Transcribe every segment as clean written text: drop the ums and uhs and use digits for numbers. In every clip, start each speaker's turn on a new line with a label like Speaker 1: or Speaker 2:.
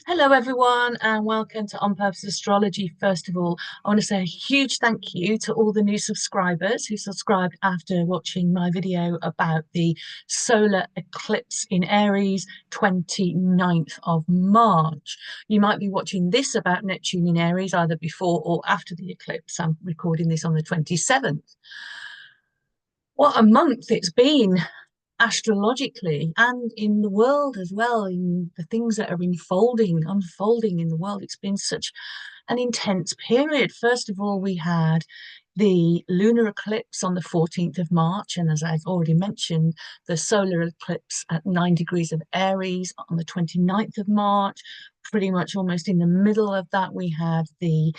Speaker 1: Hello, everyone, and welcome to On Purpose Astrology. First of all, I want to say a huge thank you to all the new subscribers who subscribed after watching my video about the solar eclipse in Aries, 29th of March. You might be watching this about Neptune in Aries either before or after the eclipse. I'm recording this on the 27th. What a month it's been astrologically and in the world as well, in the things that are unfolding in the world. It's been such an intense period. First of all, we had the lunar eclipse on the 14th of March, and as I've already mentioned, the solar eclipse at 9 degrees of Aries on the 29th of March. Pretty much almost in the middle of that, we had the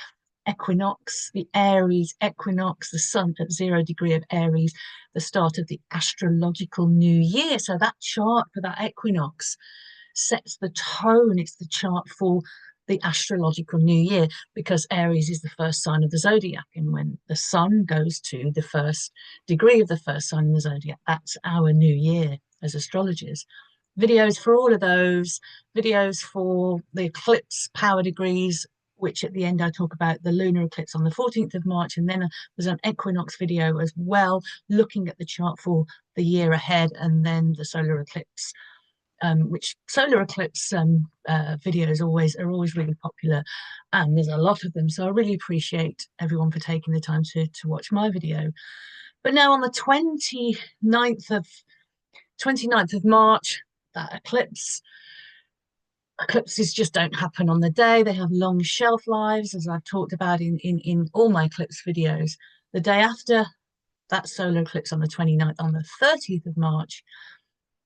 Speaker 1: equinox, the Aries equinox, the sun at 0 degree of Aries, the start of the astrological new year. So that chart for that equinox sets the tone. It's the chart for the astrological new year because Aries is the first sign of the zodiac. And when the sun goes to the first degree of the first sign in the zodiac, that's our new year as astrologers. Videos for all of those, videos for the eclipse power degrees, which at the end I talk about the lunar eclipse on the 14th of March, and then there's an equinox video as well, looking at the chart for the year ahead, and then the solar eclipse, which solar eclipse videos are always really popular, and there's a lot of them. So I really appreciate everyone for taking the time to watch my video. But now on the 29th of March, that eclipses just don't happen on the day. They have long shelf lives, as I've talked about in all my eclipse videos. The day after that solar eclipse on the 29th, on the 30th of March,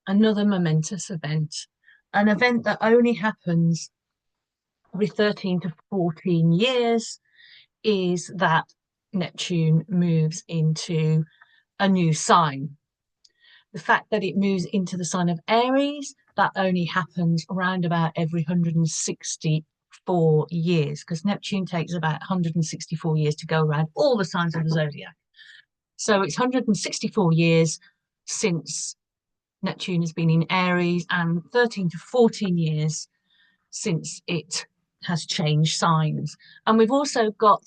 Speaker 1: another momentous event, an event that only happens every 13 to 14 years, is that Neptune moves into a new sign. The fact that it moves into the sign of Aries, that only happens around about every 164 years, because Neptune takes about 164 years to go around all the signs of the zodiac. So it's 164 years since Neptune has been in Aries, and 13 to 14 years since it has changed signs. And we've also got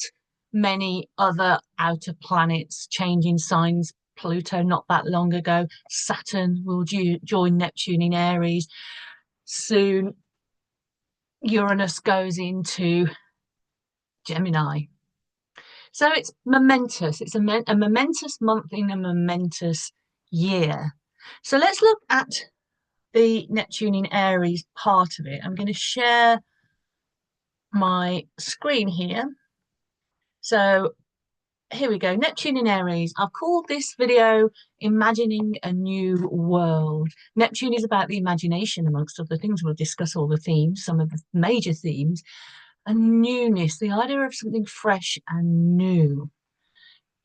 Speaker 1: many other outer planets changing signs. Pluto not that long ago. Saturn will join Neptune in Aries. Soon Uranus goes into Gemini. So it's momentous. It's a momentous month in a momentous year. So let's look at the Neptune in Aries part of it. I'm going to share my screen here. So here we go. Neptune in Aries. I've called this video Imagining a New World. Neptune is about the imagination, amongst other things. We'll discuss all the themes, some of the major themes. And newness, the idea of something fresh and new,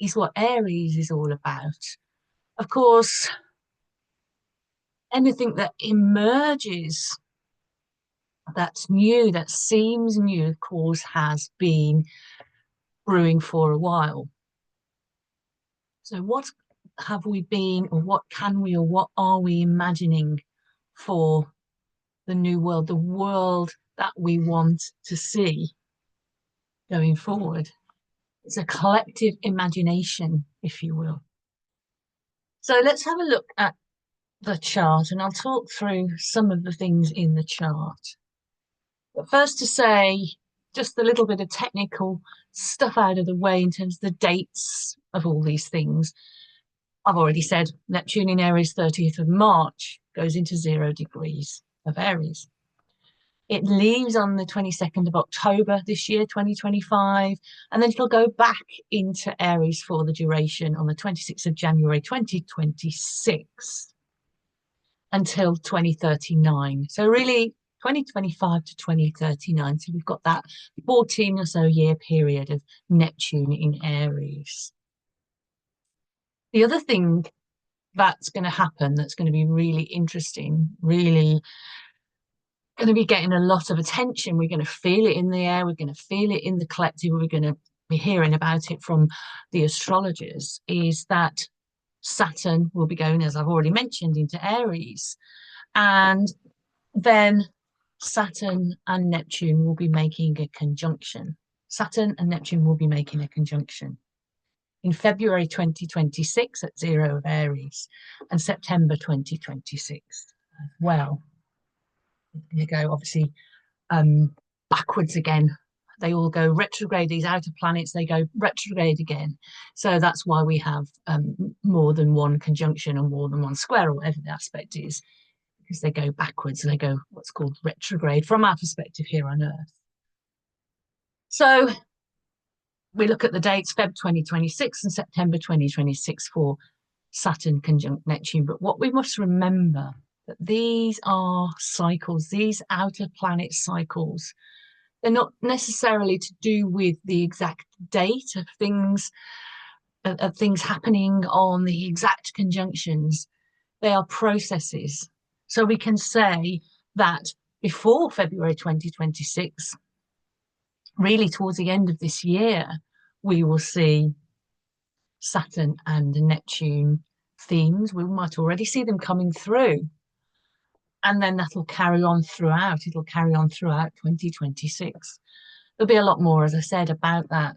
Speaker 1: is what Aries is all about. Of course, anything that emerges that's new, that seems new, of course, has been brewing for a while. So what have we been, or what can we, or what are we imagining for the new world, the world that we want to see going forward? It's a collective imagination, if you will. So let's have a look at the chart, and I'll talk through some of the things in the chart. But first, to say just a little bit of technical stuff out of the way in terms of the dates of all these things. I've already said Neptune in Aries, 30th of March, goes into 0 degrees of Aries. It leaves on the 22nd of October this year, 2025, and then it'll go back into Aries for the duration on the 26th of January, 2026 until 2039. So really 2025 to 2039. So we've got that 14 or so year period of Neptune in Aries. The other thing that's going to happen, that's going to be really interesting, really going to be getting a lot of attention. We're going to feel it in the air. We're going to feel it in the collective. We're going to be hearing about it from the astrologers, is that Saturn will be going, as I've already mentioned, into Aries. And then Saturn and Neptune will be making a conjunction. Saturn and Neptune will be making a conjunction in February 2026 at 0 of Aries and September 2026 as well. You go obviously backwards again. They all go retrograde, these outer planets, they go retrograde again. So that's why we have more than one conjunction or more than one square or whatever the aspect is, because they go backwards, they go what's called retrograde from our perspective here on Earth. So we look at the dates, Feb 2026 and September 2026 for Saturn conjunct Neptune. But what we must remember that these are cycles, these outer planet cycles. They're not necessarily to do with the exact date of things happening on the exact conjunctions. They are processes. So we can say that before February 2026, really towards the end of this year, we will see Saturn and Neptune themes. We might already see them coming through. And then that'll carry on throughout. It'll carry on throughout 2026. There'll be a lot more, as I said, about that.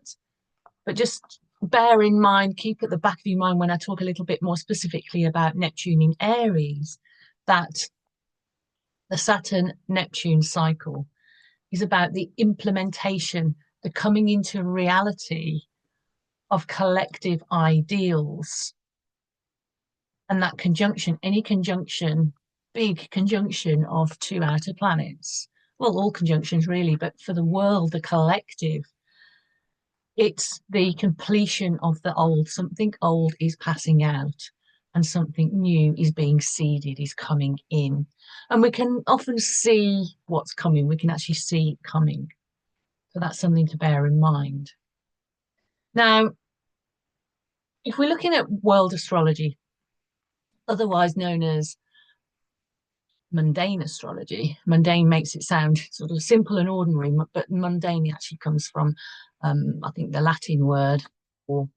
Speaker 1: But just bear in mind, keep at the back of your mind when I talk a little bit more specifically about Neptune in Aries, that the Saturn-Neptune cycle is about the implementation, the coming into reality of collective ideals. And that conjunction, any conjunction, big conjunction of two outer planets, well, all conjunctions really, but for the world, the collective, it's the completion of the old. Something old is passing out and something new is being seeded, is coming in. And we can often see what's coming. We can actually see it coming. So that's something to bear in mind. Now, if we're looking at world astrology, otherwise known as mundane astrology, mundane makes it sound sort of simple and ordinary, but mundane actually comes from, I think, the Latin word for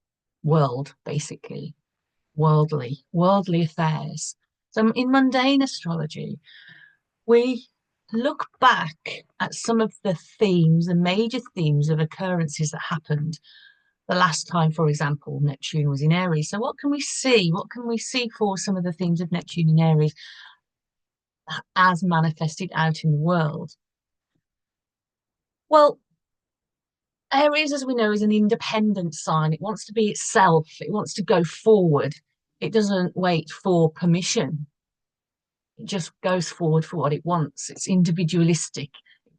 Speaker 1: world, basically, worldly affairs. So in mundane astrology, we look back at some of the themes, the major themes of occurrences that happened the last time, for example, Neptune was in Aries. So what can we see? What can we see for some of the themes of Neptune in Aries as manifested out in the world? Well, Aries, as we know, is an independent sign. It wants to be itself. It wants to go forward. It doesn't wait for permission. It just goes forward for what it wants. It's individualistic.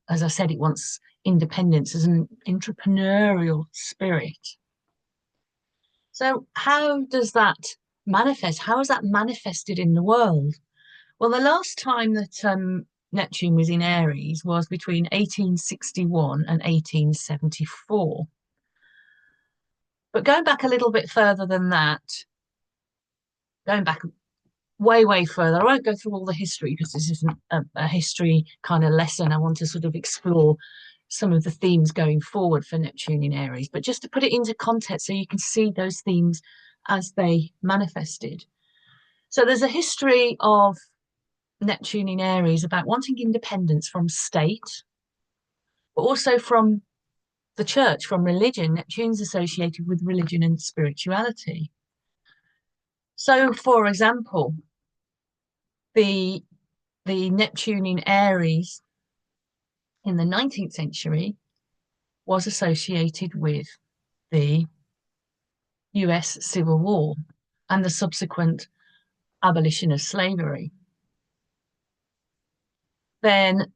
Speaker 1: As I said, it wants independence as an entrepreneurial spirit. So how does that manifest? How is that manifested in the world? Well, the last time that Neptune was in Aries was between 1861 and 1874. But going back a little bit further than that, going back way further, I won't go through all the history because this isn't a history kind of lesson. I want to sort of explore some of the themes going forward for Neptune in Aries, but just to put it into context so you can see those themes as they manifested. So there's a history of Neptune in Aries about wanting independence from state, but also from the church, from religion. Neptune's associated with religion and spirituality. So, for example, the Neptune in Aries in the 19th century was associated with the US Civil War and the subsequent abolition of slavery. Then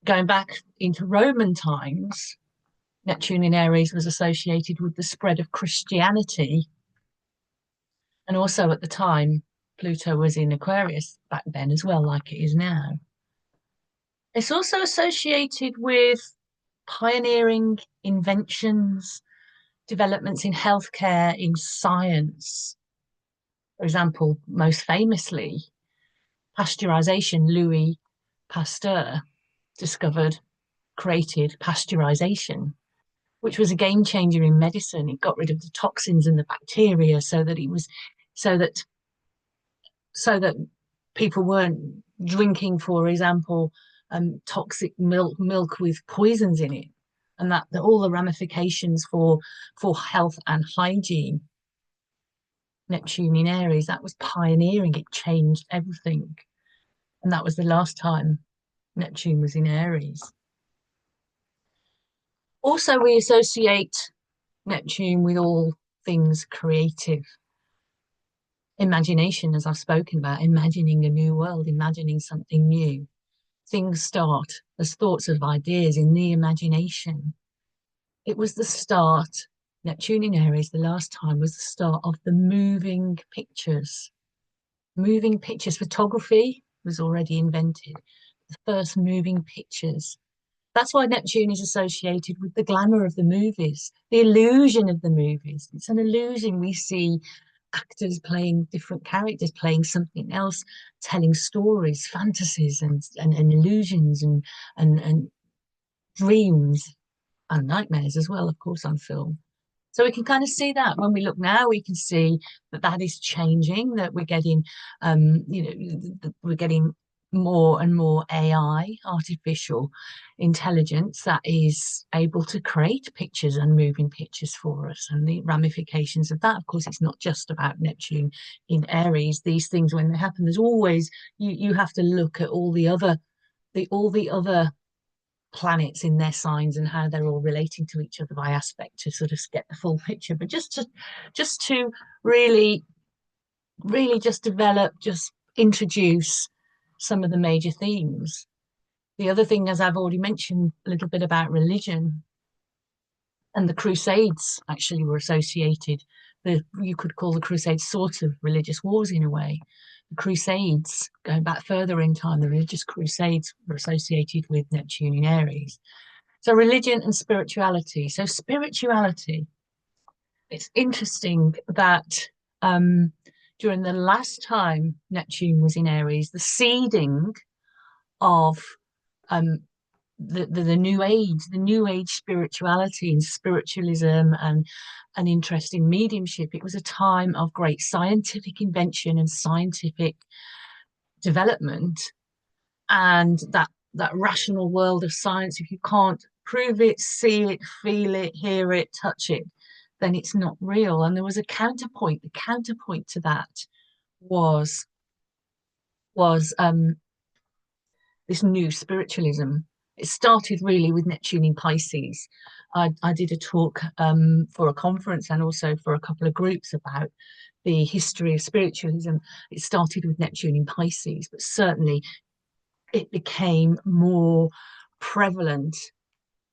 Speaker 1: going back into Roman times, Neptune in Aries was associated with the spread of Christianity. And also at the time, Pluto was in Aquarius back then as well, like it is now. It's also associated with pioneering inventions, developments in healthcare, in science. For example, most famously, pasteurization. Louis Pasteur created pasteurization, which was a game changer in medicine. It got rid of the toxins and the bacteria so that people weren't drinking, for example, toxic milk with poisons in it, and that all the ramifications for health and hygiene. Neptune in Aries, that was pioneering. It changed everything, and that was the last time Neptune was in Aries. Also, we associate Neptune with all things creative. Imagination, as I've spoken about, imagining a new world, imagining something new. Things start as thoughts of ideas in the imagination. It was the start, Neptune in Aries, the last time was the start of the moving pictures. Moving pictures, photography was already invented. The first moving pictures. That's why Neptune is associated with the glamour of the movies, the illusion of the movies. It's an illusion. We see actors playing different characters, playing something else, telling stories, fantasies, and illusions and dreams and nightmares as well, of course, on film. So we can kind of see that when we look now, we can see that that is changing, that we're getting, we're getting more and more AI, artificial intelligence, that is able to create pictures and moving pictures for us, and the ramifications of that. Of course, it's not just about Neptune in Aries. These things, when they happen, there's always you have to look at all the other planets in their signs and how they're all relating to each other by aspect to sort of get the full picture. But just to really just develop, just introduce some of the major themes. The other thing, as I've already mentioned a little bit about religion, and the Crusades actually were associated, you could call the Crusades sort of religious wars in a way. The Crusades, going back further in time, the religious Crusades were associated with Neptune in Aries. So religion and spirituality. So spirituality, it's interesting that during the last time Neptune was in Aries, the seeding of um, the new age spirituality and spiritualism and interest in mediumship. It was a time of great scientific invention and scientific development, and that rational world of science. If you can't prove it, see it, feel it, hear it, touch it, then it's not real. And there was a counterpoint. The counterpoint to that was was this new spiritualism. It started really with Neptune in Pisces. I did a talk for a conference and also for a couple of groups about the history of spiritualism. It started with Neptune in Pisces, but certainly it became more prevalent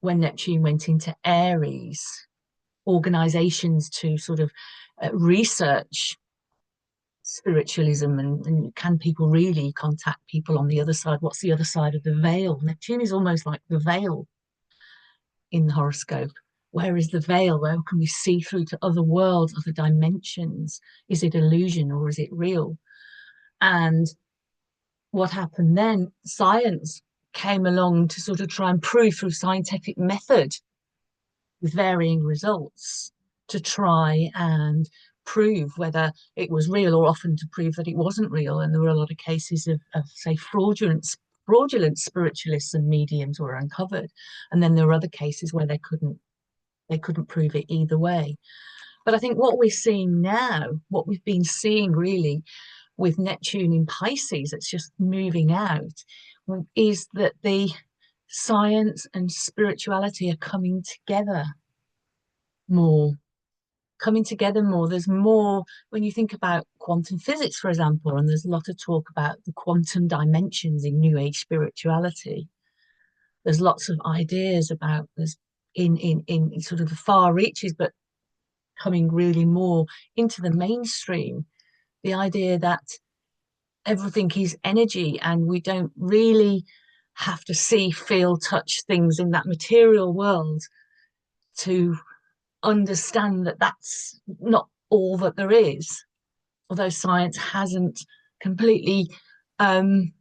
Speaker 1: when Neptune went into Aries. Organizations to sort of research spiritualism and can people really contact people on the other side? What's the other side of the veil? Neptune is almost like the veil in the horoscope. Where is the veil? Where can we see through to other worlds, other dimensions? Is it illusion or is it real? And what happened then? Science came along to sort of try and prove through scientific method with varying results to try and prove whether it was real, or often to prove that it wasn't real. And there were a lot of cases of say, fraudulent spiritualists and mediums were uncovered. And then there were other cases where they couldn't prove it either way. But I think what we're seeing now, what we've been seeing really with Neptune in Pisces, it's just moving out, is that the science and spirituality are coming together more. There's more when you think about quantum physics, for example, and there's a lot of talk about the quantum dimensions in New Age spirituality. There's lots of ideas about this in sort of the far reaches, but coming really more into the mainstream. The idea that everything is energy and we don't really have to see, feel, touch things in that material world to understand that that's not all that there is, although science hasn't completely, and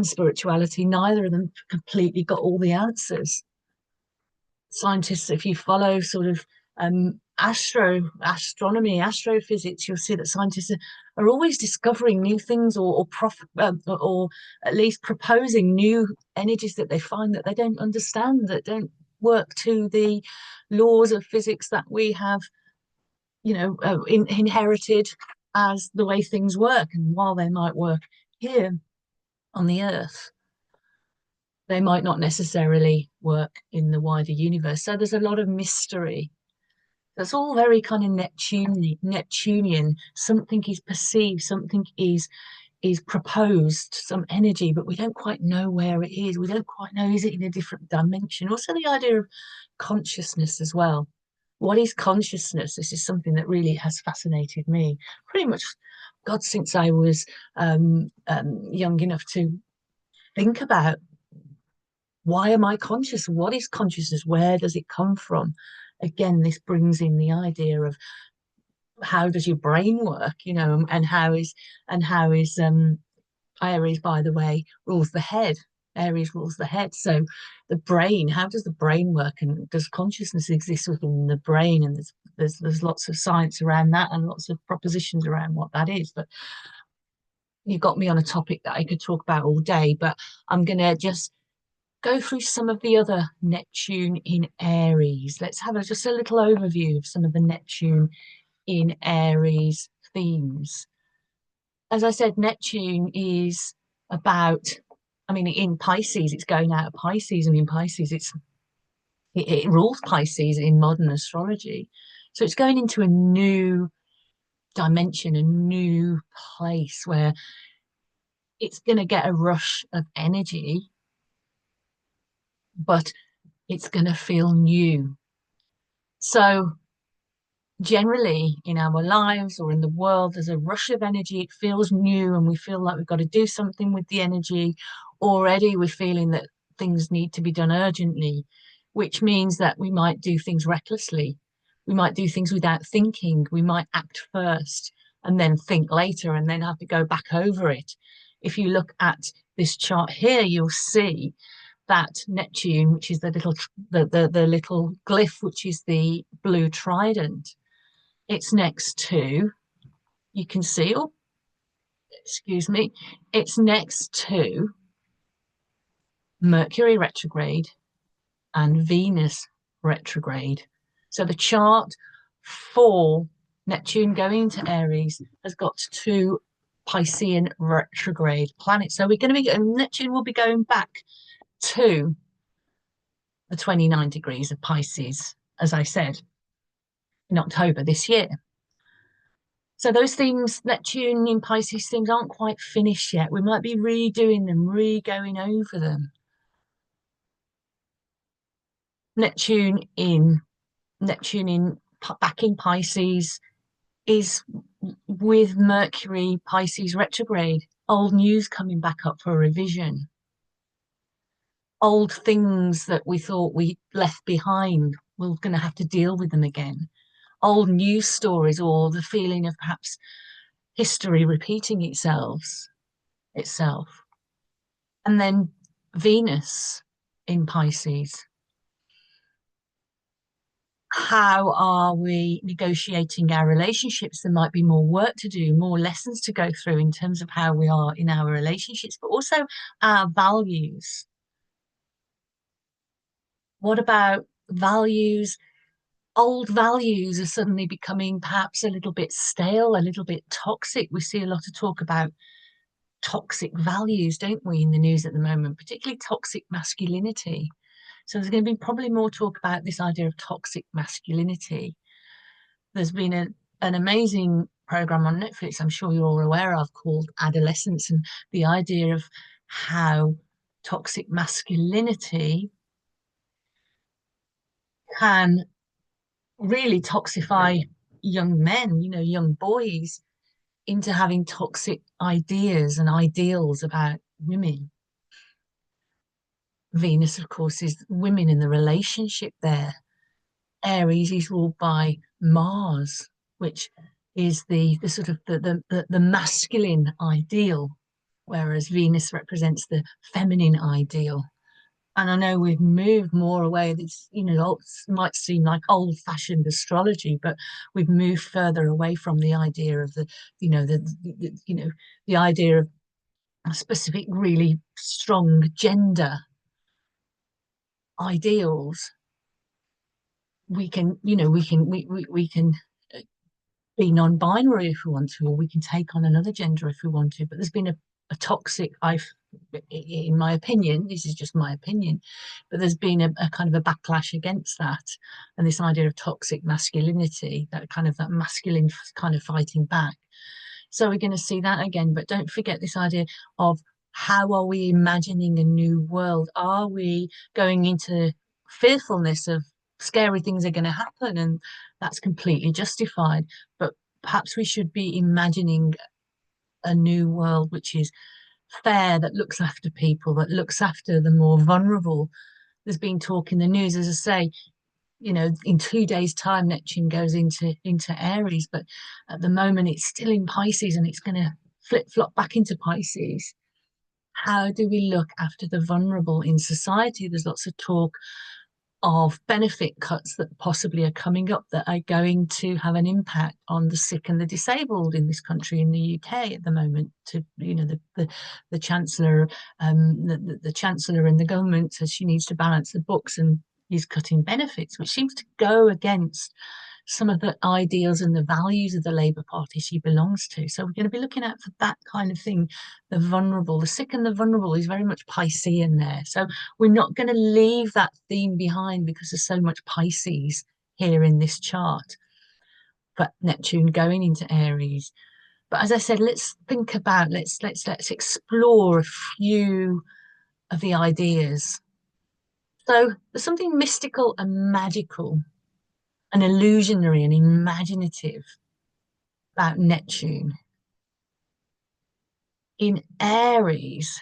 Speaker 1: spirituality, neither of them completely got all the answers. Scientists, if you follow sort of astronomy, astrophysics, you'll see that scientists are always discovering new things, or at least proposing new energies that they find that they don't understand, that don't work to the laws of physics that we have, inherited as the way things work. And while they might work here on the Earth, they might not necessarily work in the wider universe. So there's a lot of mystery. That's all very kind of Neptunian. Something is perceived, something is proposed, some energy, but we don't quite know where it is. We don't quite know, is it in a different dimension? Also the idea of consciousness as well. What is consciousness? This is something that really has fascinated me pretty much, God, since I was young enough to think about, why am I conscious? What is consciousness? Where does it come from? Again, this brings in the idea of how does your brain work, and how is Aries, by the way, rules the head. Aries rules the head. So the brain, how does the brain work, and does consciousness exist within the brain? And there's lots of science around that and lots of propositions around what that is. But you got me on a topic that I could talk about all day, but I'm gonna just go through some of the other Neptune in Aries. Let's have just a little overview of some of the Neptune in Aries themes. As I said, Neptune is about, I mean, in Pisces, it's going out of Pisces, and in Pisces, it rules Pisces in modern astrology. So it's going into a new dimension, a new place where it's going to get a rush of energy, but it's going to feel new. So generally in our lives or in the world, there's a rush of energy. It feels new, and we feel like we've got to do something with the energy. Already we're feeling that things need to be done urgently, which means that we might do things recklessly. We might do things without thinking. We might act first and then think later, and then have to go back over it. If you look at this chart here, you'll see that Neptune, which is the little glyph, which is the blue trident, it's next to, you can see, oh, excuse me, it's next to Mercury retrograde and Venus retrograde. So the chart for Neptune going to Aries has got two Piscean retrograde planets. So we're going to be, Neptune will be going back to the 29 degrees of Pisces, as I said, in October this year. So those themes, Neptune in Pisces themes, aren't quite finished yet. We might be redoing them, re-going over them. Neptune in back in Pisces is with Mercury Pisces retrograde. Old news coming back up for revision. Old things that we thought we left behind, we're going to have to deal with them again. Old news stories, or the feeling of perhaps history repeating itself. And then Venus in Pisces. How are we negotiating our relationships? There might be more work to do, more lessons to go through in terms of how we are in our relationships, but also our values. What about values? Old values are suddenly becoming perhaps a little bit stale, a little bit toxic. We see a lot of talk about toxic values, don't we, in the news at the moment, particularly toxic masculinity. So there's going to be probably more talk about this idea of toxic masculinity. There's been an amazing program on Netflix, I'm sure you're all aware of, called Adolescence, and the idea of how toxic masculinity can really toxify young men, young boys, into having toxic ideas and ideals about women. Venus, of course, is women in the relationship there. Aries is ruled by Mars, which is the sort of the masculine ideal, whereas Venus represents the feminine ideal. And I know we've moved more away. This, might seem like old-fashioned astrology, but we've moved further away from the idea of the idea of a specific, really strong gender ideals. We can be non-binary if we want to, or we can take on another gender if we want to. But there's been a toxic, in my opinion, this is just my opinion, but there's been a kind of a backlash against that, and this idea of toxic masculinity, that masculine kind of fighting back. So we're going to see that again. But don't forget this idea of, how are we imagining a new world? Are we going into fearfulness of scary things are going to happen? And that's completely justified. But perhaps we should be imagining a new world which is fair, that looks after people, that looks after the more vulnerable. There's been talk in the news, as I say, in 2 days' time, Neptune goes into Aries, but at the moment it's still in Pisces and it's going to flip flop back into Pisces. How do we look after the vulnerable in society? There's lots of talk of benefit cuts that possibly are coming up that are going to have an impact on the sick and the disabled in this country, in the UK at the moment. To the chancellor, the chancellor and the government says she needs to balance the books and is cutting benefits, which seems to go against some of the ideals and the values of the Labour Party she belongs to. So we're going to be looking out for that kind of thing. The vulnerable, the sick and the vulnerable is very much Piscean there. So we're not going to leave that theme behind because there's so much Pisces here in this chart. But Neptune going into Aries. But as I said, let's think about, let's explore a few of the ideas. So there's something mystical and magical and illusionary and imaginative about Neptune. In Aries,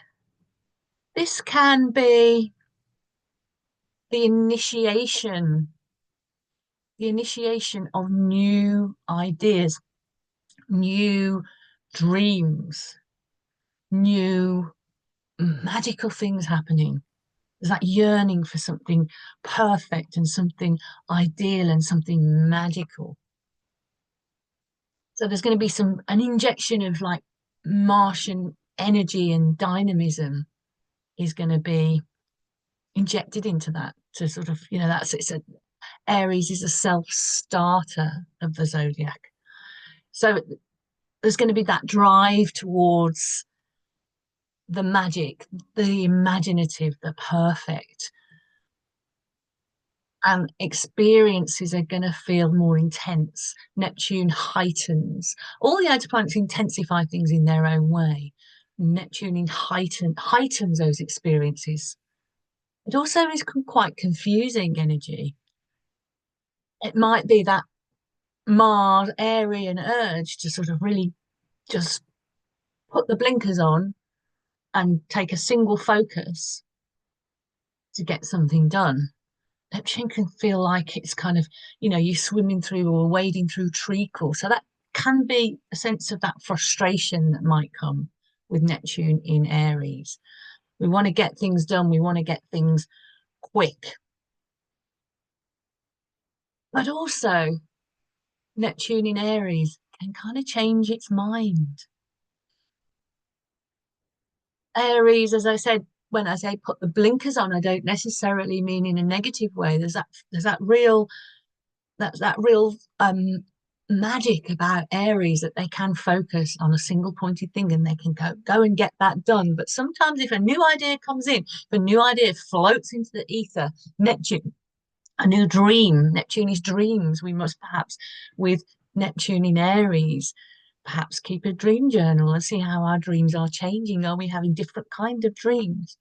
Speaker 1: this can be the initiation of new ideas, new dreams, new magical things happening. There's that yearning for something perfect and something ideal and something magical. So there's going to be an injection of like Martian energy and dynamism is going to be injected into that, to sort of, Aries is a self-starter of the zodiac. So there's going to be that drive towards the magic, the imaginative, the perfect. And experiences are going to feel more intense. Neptune heightens. All the outer planets intensify things in their own way. Neptune heightens those experiences. It also is quite confusing energy. It might be that Mars Aryan urge to sort of really just put the blinkers on and take a single focus to get something done. Neptune can feel like it's kind of, you're swimming through or wading through treacle. So that can be a sense of that frustration that might come with Neptune in Aries. We want to get things done. We want to get things quick. But also, Neptune in Aries can kind of change its mind. Aries, as I said, when I say put the blinkers on, I don't necessarily mean in a negative way. There's that real magic about Aries, that they can focus on a single pointed thing and they can go and get that done. But sometimes if a new idea comes in, if a new idea floats into the ether, Neptune, a new dream, Neptune is dreams. We must perhaps, with Neptune in Aries, perhaps keep a dream journal and see how our dreams are changing. Are we having different kind of dreams?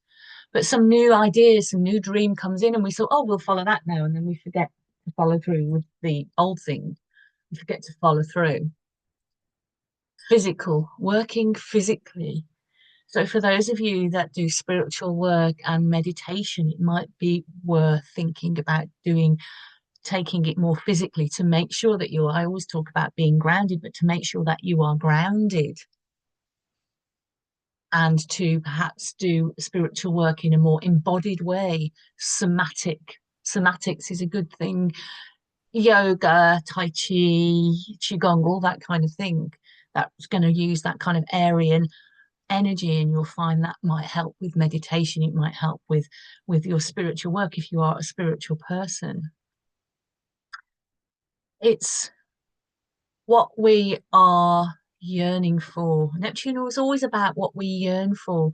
Speaker 1: But some new ideas, some new dream comes in and we thought, oh, we'll follow that now. And then we forget to follow through with the old thing. We forget to follow through. Physical, working physically. So for those of you that do spiritual work and meditation, it might be worth thinking about taking it more physically to make sure that I always talk about being grounded, but to make sure that you are grounded. and to perhaps do spiritual work in a more embodied way. Somatics is a good thing. Yoga, Tai Chi, Qigong, all that kind of thing. That's going to use that kind of Aryan energy, and you'll find that might help with meditation. It might help with your spiritual work if you are a spiritual person. It's what we are yearning for. Neptune was always about what we yearn for.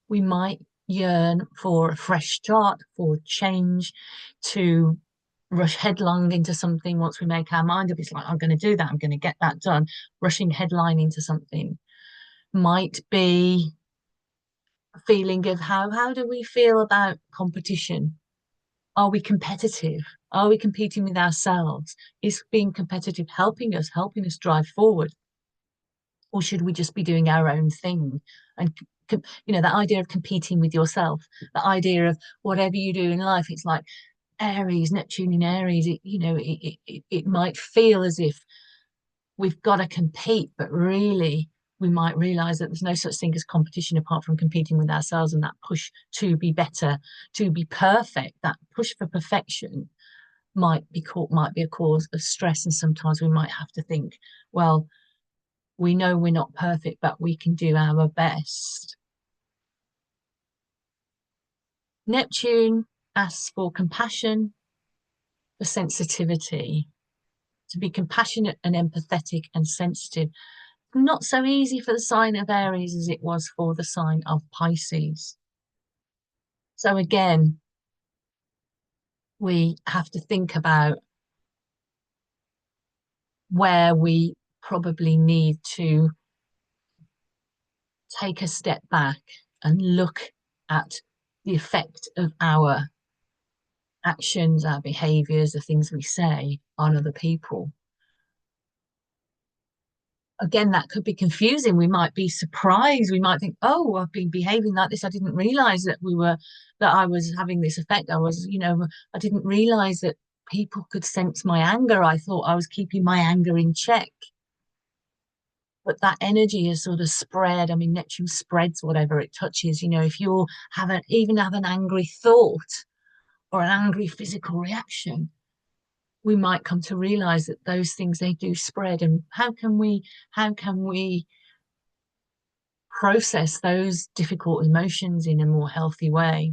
Speaker 1: We might yearn for a fresh start, for change, to rush headlong into something once we make our mind up. It's like, I'm going to do that, I'm going to get that done. Rushing headline into something might be a feeling of how do we feel about competition? Are we competitive? Are we competing with ourselves? Is being competitive helping us drive forward? Or should we just be doing our own thing? And that idea of competing with yourself, the idea of whatever you do in life, it's like Aries, Neptune in Aries. It might feel as if we've got to compete, but really we might realize that there's no such thing as competition apart from competing with ourselves, and that push to be better, to be perfect, that push for perfection might be a cause of stress. And sometimes we might have to think, well, we know we're not perfect, but we can do our best. Neptune asks for compassion, for sensitivity, to be compassionate and empathetic and sensitive. Not so easy for the sign of Aries as it was for the sign of Pisces. So again, we have to think about where we probably need to take a step back and look at the effect of our actions, our behaviors, the things we say on other people. Again, that could be confusing. We might be surprised. We might think, oh, I've been behaving like this. I didn't realize that I was having this effect. I didn't realize that people could sense my anger. I thought I was keeping my anger in check. But that energy is sort of spread. I mean, Neptune spreads whatever it touches. If you even have an angry thought or an angry physical reaction, we might come to realize that those things, they do spread. And how can we process those difficult emotions in a more healthy way?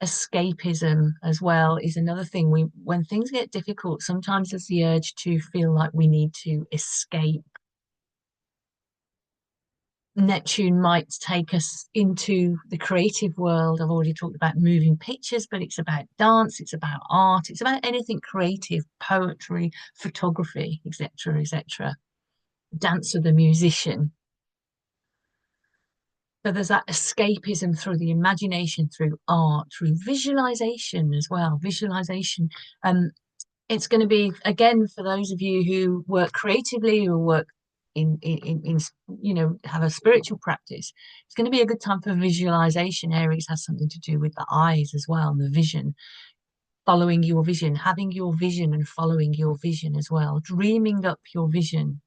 Speaker 1: Escapism as well is another thing. When things get difficult, sometimes there's the urge to feel like we need to escape. Neptune might take us into the creative world. I've already talked about moving pictures, but it's about dance, it's about art, it's about anything creative, poetry, photography, etc., etc. Dancer, the musician. So there's that escapism through the imagination, through art, through visualization as well. Visualization. It's going to be, again, for those of you who work creatively or work in have a spiritual practice, it's going to be a good time for visualization. Aries has something to do with the eyes as well, and the vision, following your vision, having your vision and following your vision as well, dreaming up your vision.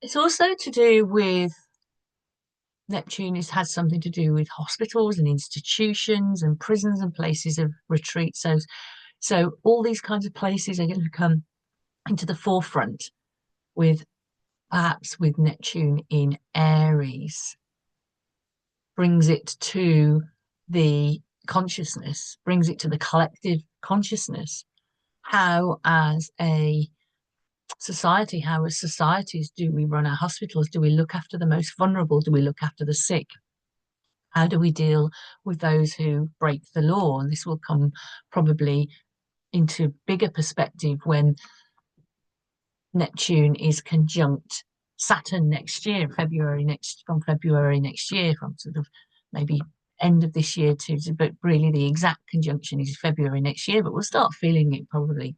Speaker 1: It's also to do with Neptune has something to do with hospitals and institutions and prisons and places of retreat. So all these kinds of places are going to come into the forefront with perhaps with Neptune in Aries. Brings it to the consciousness, brings it to the collective consciousness. How as a society, how as societies do we run our hospitals? Do we look after the most vulnerable? Do we look after the sick? How do we deal with those who break the law? And this will come probably into bigger perspective when Neptune is conjunct Saturn next year, from February next year, from sort of maybe end of this year but really the exact conjunction is February next year, but we'll start feeling it probably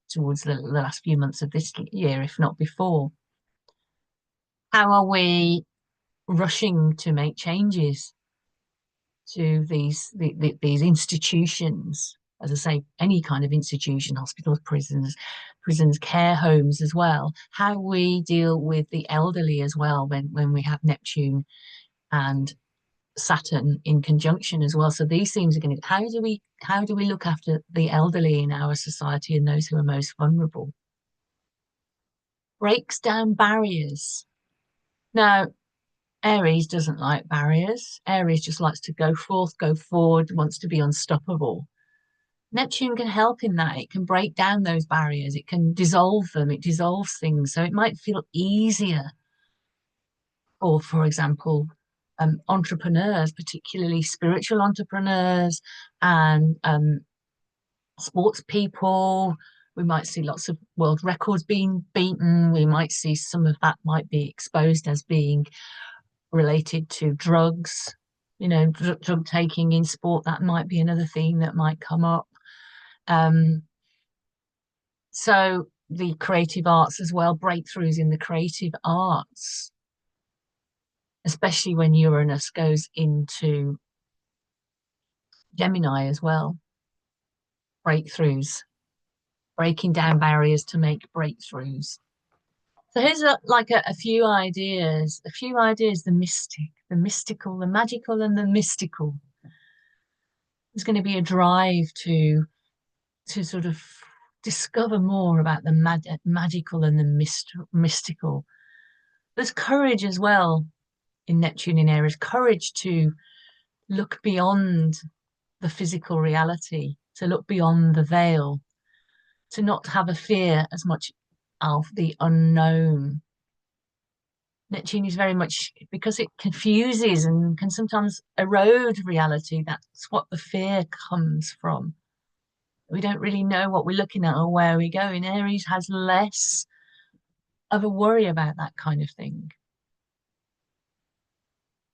Speaker 1: towards the last few months of this year, if not before. How are we rushing to make changes to these institutions? as I say, any kind of institution, hospitals, prisons, care homes as well, how we deal with the elderly as well when we have Neptune and Saturn in conjunction as well. So these themes are going to, how do we look after the elderly in our society and those who are most vulnerable? Breaks down barriers. Now, Aries doesn't like barriers. Aries just likes to go forth, go forward, wants to be unstoppable. Neptune can help in that. It can break down those barriers. It can dissolve them. It dissolves things. So it might feel easier. Or, for example, entrepreneurs, particularly spiritual entrepreneurs and sports people. We might see lots of world records being beaten. We might see some of that might be exposed as being related to drugs, drug taking in sport. That might be another theme that might come up. So the creative arts as well, breakthroughs in the creative arts, especially when Uranus goes into Gemini as well. Breakthroughs, breaking down barriers to make breakthroughs. So here's a few ideas, the mystic, the mystical, the magical and the mystical. There's going to be a drive to sort of discover more about the magical and the mystical. There's courage as well in Neptune in Aries, courage to look beyond the physical reality, to look beyond the veil, to not have a fear as much of the unknown. Neptune is very much, because it confuses and can sometimes erode reality. That's what the fear comes from. We don't really know what we're looking at or where we're going. Aries has less of a worry about that kind of thing.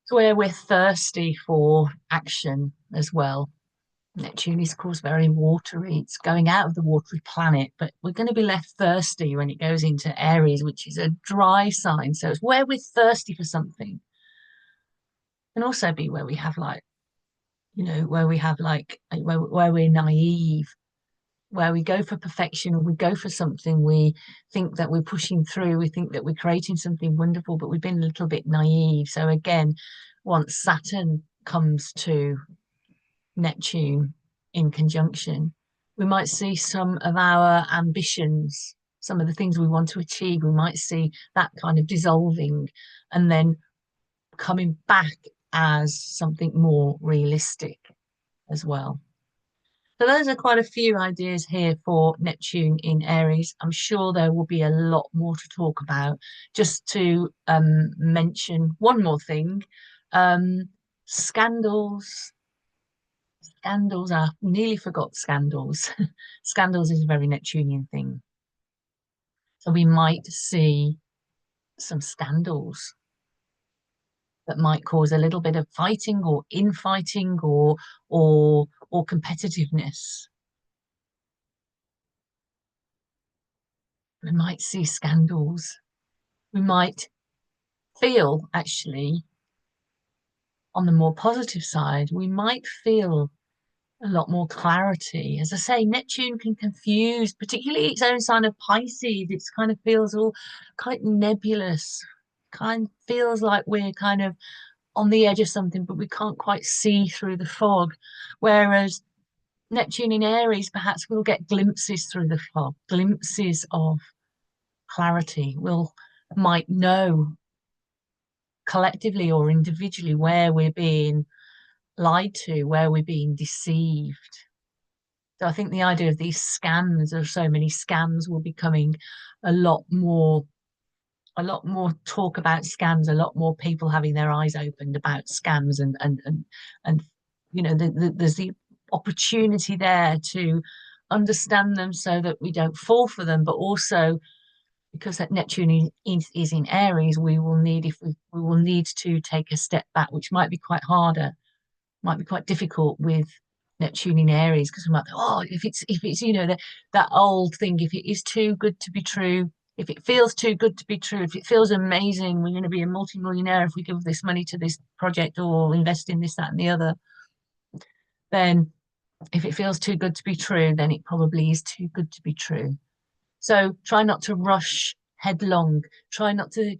Speaker 1: It's where we're thirsty for action as well. Neptune is, of course, very watery. It's going out of the watery planet, but we're going to be left thirsty when it goes into Aries, which is a dry sign. So it's where we're thirsty for something. It can also be where we have where we're naive, where we go for perfection or we go for something, we think that we're pushing through, we think that we're creating something wonderful, but we've been a little bit naive. So again, once Saturn comes to Neptune in conjunction, we might see some of our ambitions, some of the things we want to achieve, we might see that kind of dissolving and then coming back as something more realistic as well. So those are quite a few ideas here for Neptune in Aries. I'm sure there will be a lot more to talk about. Just to mention one more thing, scandals. Scandals, I nearly forgot scandals. Scandals is a very Neptunian thing. So we might see some scandals that might cause a little bit of fighting or infighting or competitiveness. We might see scandals. We might feel, actually, on the more positive side, we might feel a lot more clarity. As I say, Neptune can confuse, particularly its own sign of Pisces. It kind of feels all quite nebulous, kind of feels like we're kind of on the edge of something, but we can't quite see through the fog. Whereas Neptune in Aries, perhaps we'll get glimpses through the fog, glimpses of clarity. Might know collectively or individually where we're being lied to, where we're being deceived. So I think the idea of these scams, there are so many scams, will be coming a lot more talk about scams, a lot more people having their eyes opened about scams and there's the opportunity there to understand them so that we don't fall for them, but also because that Neptune is in Aries, we will need to take a step back, which might be quite harder, might be quite difficult with Neptune in Aries, because we might think, oh, if it's that old thing, if it is too good to be true, if it feels too good to be true, if it feels amazing, we're going to be a multimillionaire if we give this money to this project or invest in this, that, and the other, then If it feels too good to be true, then it probably is too good to be true. So try not to rush headlong. Try not to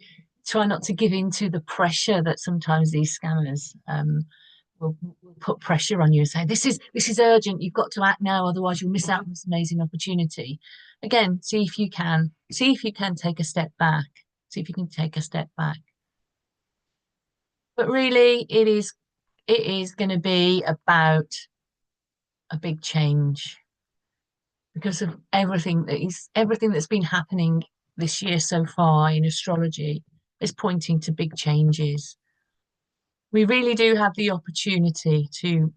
Speaker 1: try not to give in to the pressure that sometimes these scammers will put pressure on you and say, this is urgent, you've got to act now, otherwise you'll miss out on this amazing opportunity. Again, see if you can take a step back. See if you can take a step back. But really it is going to be about a big change because of everything that's been happening this year so far in astrology is pointing to big changes. We really do have the opportunity to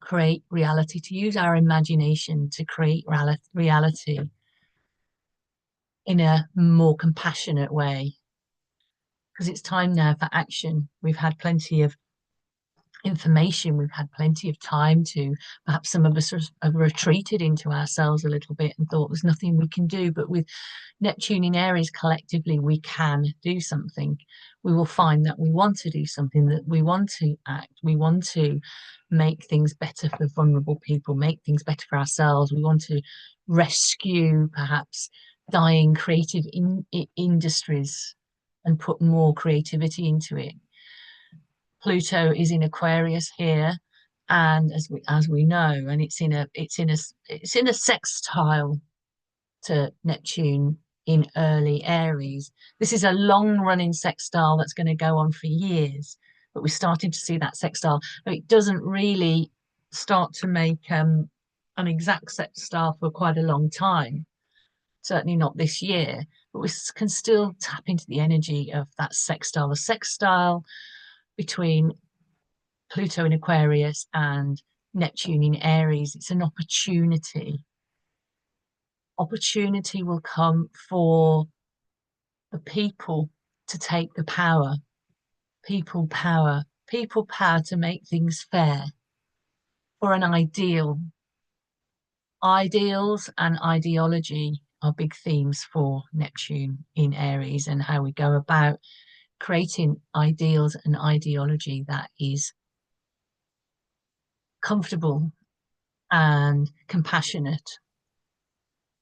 Speaker 1: create reality, to use our imagination to create reality in a more compassionate way. Because it's time now for action. We've had plenty of information, we've had plenty of time to, perhaps some of us have retreated into ourselves a little bit and thought there's nothing we can do. But with Neptune in Aries, collectively, we can do something. We will find that we want to do something, that we want to act, we want to make things better for vulnerable people, make things better for ourselves. We want to rescue perhaps dying creative industries and put more creativity into it. Pluto is in Aquarius here, and as we know, and it's in a sextile to Neptune in early Aries. This is a long-running sextile that's going to go on for years, but we're starting to see that sextile. It doesn't really start to make an exact sextile for quite a long time. Certainly not this year, but we can still tap into the energy of that sextile. The sextile between Pluto in Aquarius and Neptune in Aries, it's an opportunity. Opportunity will come for the people to take the power. People power. People power to make things fair for an ideal. Ideals and ideology are big themes for Neptune in Aries, and how we go about creating ideals and ideology that is comfortable and compassionate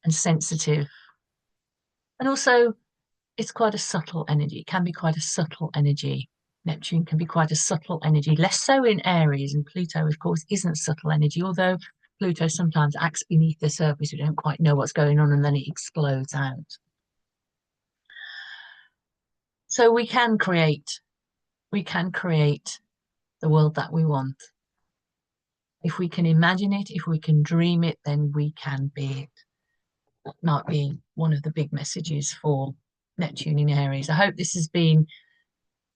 Speaker 1: and sensitive. And also, it's quite a subtle energy. It can be quite a subtle energy. Neptune can be quite a subtle energy, less so in Aries. And Pluto, of course, isn't subtle energy, although Pluto sometimes acts beneath the surface. We don't quite know what's going on, and then it explodes out. So we can create the world that we want. If we can imagine it, if we can dream it, then we can be it. That might be one of the big messages for Neptune in Aries. I hope this has been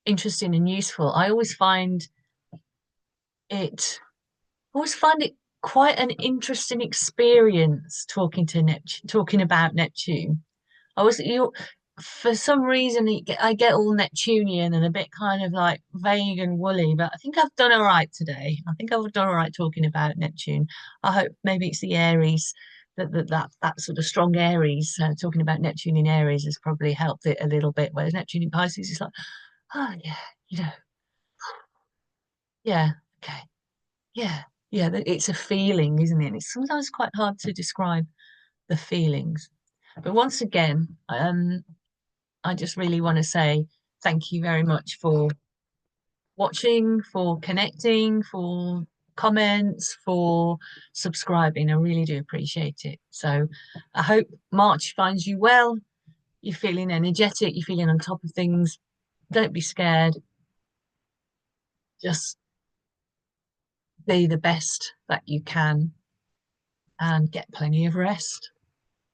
Speaker 1: interesting and useful. It always find it quite an interesting experience talking about Neptune. I was you For some reason I get all Neptunian and a bit kind of like vague and woolly, but I think I've done all right today. I think I've done all right talking about Neptune. I hope maybe it's the Aries that sort of strong Aries talking about Neptune in Aries has probably helped it a little bit. Whereas Neptune in Pisces is like, oh yeah, you know, yeah, okay, yeah, yeah. It's a feeling, isn't it? And it's sometimes quite hard to describe the feelings. But once again, I just really want to say thank you very much for watching, for connecting, for comments, for subscribing. I really do appreciate it. So I hope March finds you well. You're feeling energetic, you're feeling on top of things. Don't be scared. Just be the best that you can and get plenty of rest.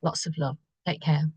Speaker 1: Lots of love. Take care.